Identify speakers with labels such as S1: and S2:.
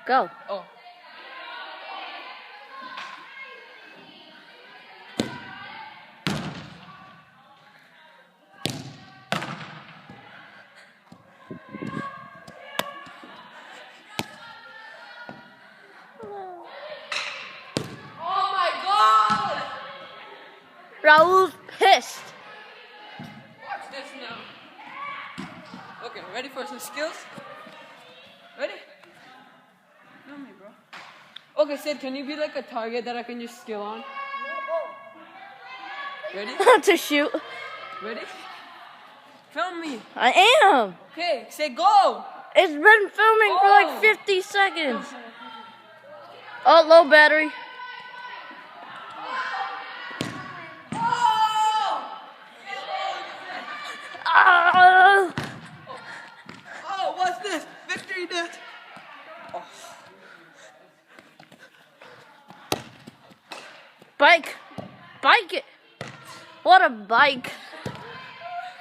S1: Go.
S2: Oh. Oh my God!
S1: Raul's pissed.
S2: Watch this now. Okay, ready for some skills? Ready? Film me, bro. Okay, Sid, can you be like a target that I can just skill on? Ready?
S1: To shoot.
S2: Ready? Film me.
S1: I am.
S2: Okay, say go.
S1: It's been filming for
S2: Oh.
S1: like 50 seconds. Oh, low battery.
S2: Oh!
S1: Ah!
S2: Oh, what's this? Victory dance. Oh.
S1: Bike. Bike it. What a bike.